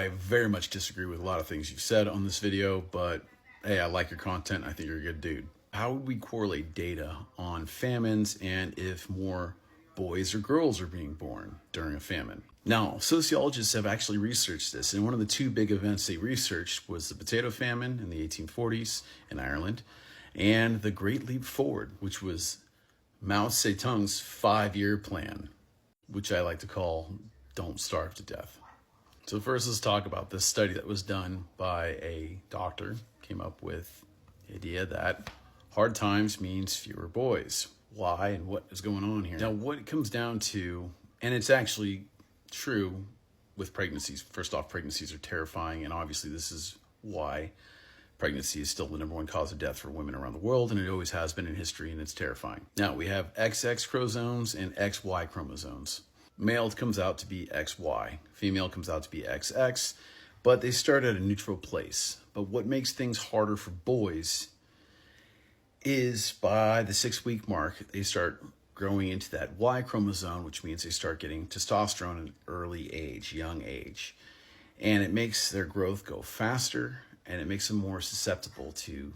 I very much disagree with a lot of things you've said on this video, but hey, I like your content. I think you're a good dude. How would we correlate data on famines and if more boys or girls are being born during a famine? Now, sociologists have actually researched this, and one of the two big events they researched was the potato famine in the 1840s in Ireland, and the Great Leap Forward, which was Mao Zedong's 5-year plan, which I like to call Don't Starve to Death. So first, let's talk about this study that was done by a doctor, came up with the idea that hard times means fewer boys. Why and what is going on here? Now, what it comes down to, and it's actually true with pregnancies. First off, pregnancies are terrifying, and obviously this is why pregnancy is still the #1 cause of death for women around the world, and it always has been in history, and it's terrifying. Now, we have XX chromosomes and XY chromosomes. Male comes out to be XY, female comes out to be XX, but they start at a neutral place. But what makes things harder for boys is by the 6-week mark, they start growing into that Y chromosome, which means they start getting testosterone at an early age, young age. And it makes their growth go faster, and it makes them more susceptible to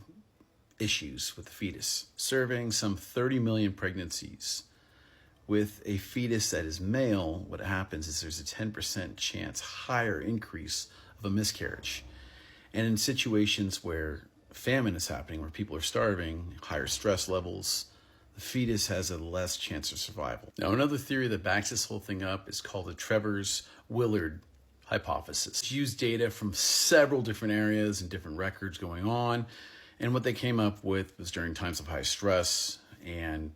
issues with the fetus. Serving some 30 million pregnancies with a fetus that is male, what happens is there's a 10% chance higher increase of a miscarriage. And in situations where famine is happening, where people are starving, higher stress levels, the fetus has a less chance of survival. Now, another theory that backs this whole thing up is called the Trevors-Willard hypothesis. It's used data from several different areas and different records going on, and what they came up with was during times of high stress and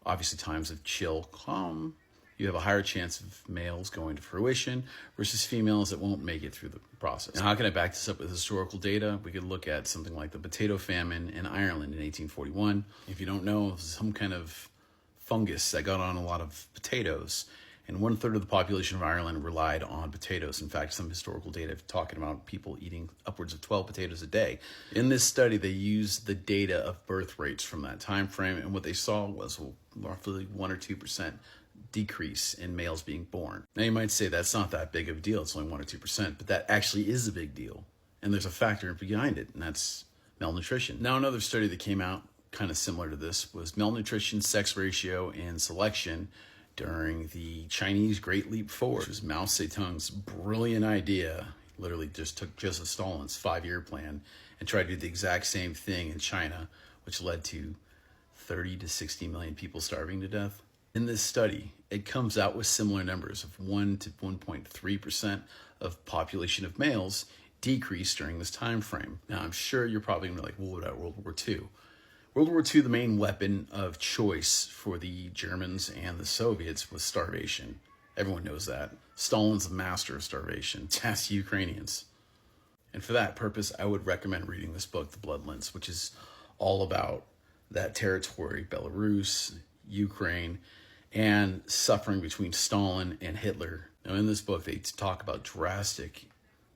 obviously times of chill calm, you have a higher chance of males going to fruition versus females that won't make it through the process. Now, how can I back this up with historical data? We could look at something like the potato famine in Ireland in 1841. If you don't know, it was some kind of fungus that got on a lot of potatoes, and 1/3 of the population of Ireland relied on potatoes. In fact, some historical data talking about people eating upwards of 12 potatoes a day. In this study, they used the data of birth rates from that time frame, and what they saw was roughly 1 or 2% decrease in males being born. Now, you might say that's not that big of a deal. It's only 1 or 2%, but that actually is a big deal, and there's a factor behind it, and that's malnutrition. Now, another study that came out kind of similar to this was malnutrition, sex ratio, and selection during the Chinese Great Leap Forward, which was Mao Zedong's brilliant idea. Literally just took Joseph Stalin's 5-year plan and tried to do the exact same thing in China, which led to 30 to 60 million people starving to death. In this study, it comes out with similar numbers of 1 to 1.3% of population of males decreased during this time frame. Now, I'm sure you're probably gonna be like, well, what about World War II? World War II, the main weapon of choice for the Germans and the Soviets was starvation. Everyone knows that. Stalin's a master of starvation. Ask the Ukrainians. And for that purpose, I would recommend reading this book, The Bloodlands, which is all about that territory, Belarus, Ukraine, and suffering between Stalin and Hitler. Now, in this book, they talk about drastic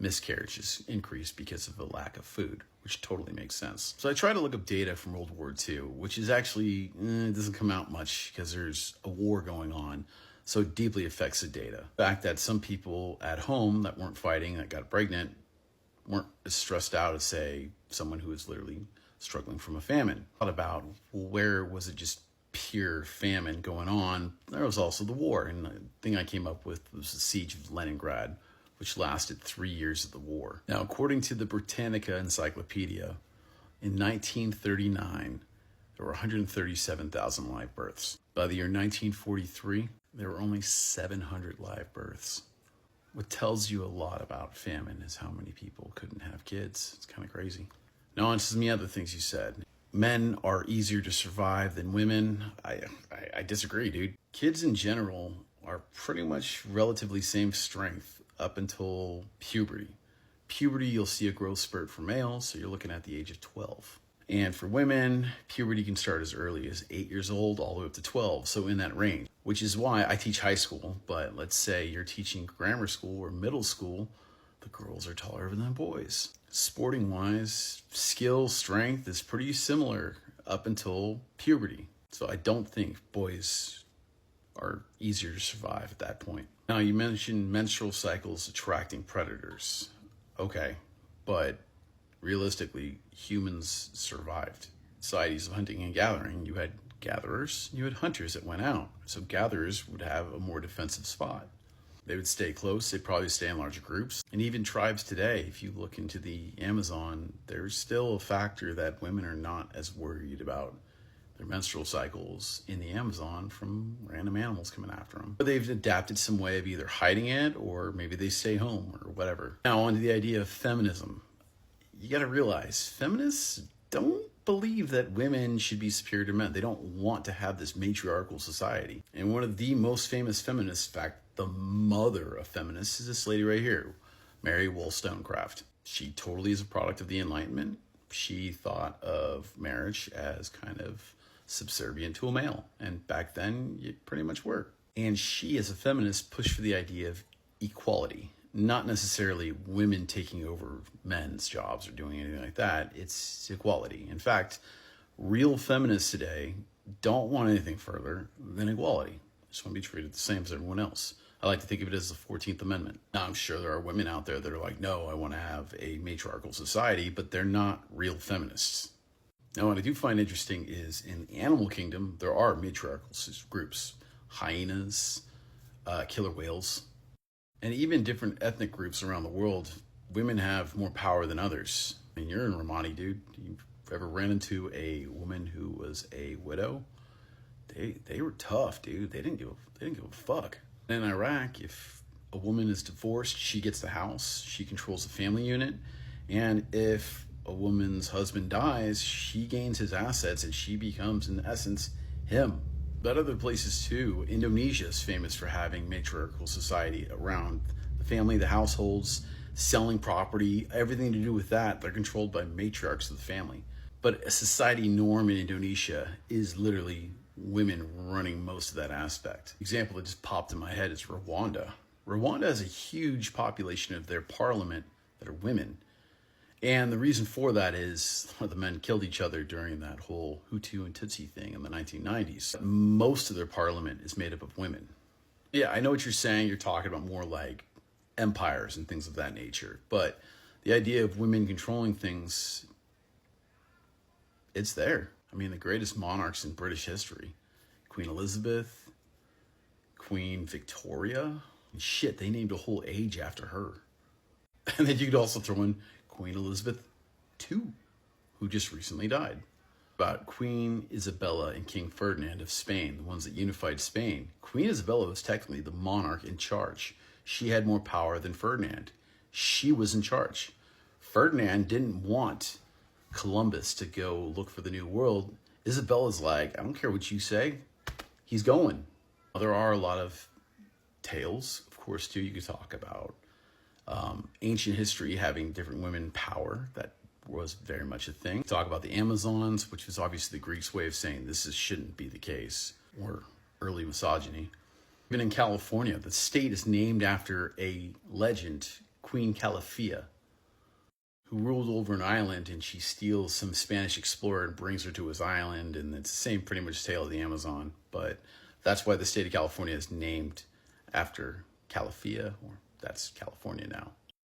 miscarriages increased because of the lack of food, which totally makes sense. So I try to look up data from World War II, which is actually, it doesn't come out much because there's a war going on, so it deeply affects the data. The fact that some people at home that weren't fighting, that got pregnant, weren't as stressed out as, say, someone who was literally struggling from a famine. Thought about, well, where was it just pure famine going on? There was also the war, and the thing I came up with was the siege of Leningrad, which lasted 3 years of the war. Now, according to the Britannica Encyclopedia, in 1939, there were 137,000 live births. By the year 1943, there were only 700 live births. What tells you a lot about famine is how many people couldn't have kids. It's kind of crazy. Now, on to some of the other things you said. Men are easier to survive than women. I disagree, dude. Kids in general are pretty much relatively same strength up until puberty. Puberty, you'll see a growth spurt for males, so you're looking at the age of 12. And for women, puberty can start as early as 8 years old all the way up to 12, so in that range, which is why I teach high school, but let's say you're teaching grammar school or middle school, the girls are taller than boys. Sporting wise, skill, strength is pretty similar up until puberty. So I don't think boys are easier to survive at that point. Now, you mentioned menstrual cycles attracting predators. Okay, but realistically, humans survived. Societies of hunting and gathering, you had gatherers, you had hunters that went out. So gatherers would have a more defensive spot. They would stay close, they'd probably stay in larger groups. And even tribes today, if you look into the Amazon, there's still a factor that women are not as worried about their menstrual cycles in the Amazon from random animals coming after them. But they've adapted some way of either hiding it or maybe they stay home or whatever. Now, on to the idea of feminism. You got to realize feminists don't believe that women should be superior to men. They don't want to have this matriarchal society. And one of the most famous feminists, in fact, the mother of feminists, is this lady right here, Mary Wollstonecraft. She totally is a product of the Enlightenment. She thought of marriage as kind of subservient to a male. And back then, you pretty much were. And she, as a feminist, pushed for the idea of equality. Not necessarily women taking over men's jobs or doing anything like that. It's equality. In fact, real feminists today don't want anything further than equality. Just want to be treated the same as everyone else. I like to think of it as the 14th Amendment. Now, I'm sure there are women out there that are like, no, I want to have a matriarchal society, but they're not real feminists. Now, what I do find interesting is in the animal kingdom, there are matriarchal groups, hyenas, killer whales, and even different ethnic groups around the world. Women have more power than others. I mean, you're in Romani, dude. You ever ran into a woman who was a widow? They were tough, dude. They didn't give a fuck. In Iraq, if a woman is divorced, she gets the house. She controls the family unit, and if a woman's husband dies, she gains his assets and she becomes, in essence, him. But other places too. Indonesia is famous for having matriarchal society around the family, the households, selling property, everything to do with that. They're controlled by matriarchs of the family. But a society norm in Indonesia is literally women running most of that aspect. Example that just popped in my head is Rwanda. Rwanda has a huge population of their parliament that are women. And the reason for that is the men killed each other during that whole Hutu and Tutsi thing in the 1990s. Most of their parliament is made up of women. Yeah, I know what you're saying. You're talking about more like empires and things of that nature. But the idea of women controlling things, it's there. I mean, the greatest monarchs in British history, Queen Elizabeth, Queen Victoria, and shit, they named a whole age after her. And then you could also throw in Queen Elizabeth II, who just recently died. About Queen Isabella and King Ferdinand of Spain, the ones that unified Spain. Queen Isabella was technically the monarch in charge. She had more power than Ferdinand. She was in charge. Ferdinand didn't want Columbus to go look for the New World. Isabella's like, I don't care what you say, he's going. There are a lot of tales, of course, too, you could talk about. Ancient history having different women power, that was very much a thing. Talk about the Amazons, which is obviously the Greeks' way of saying shouldn't be the case, or early misogyny. Even in California, the state is named after a legend, Queen Calafia, who ruled over an island, and she steals some Spanish explorer and brings her to his island, and it's the same pretty much tale of the Amazon, but that's why the state of California is named after Calafia, or that's California now.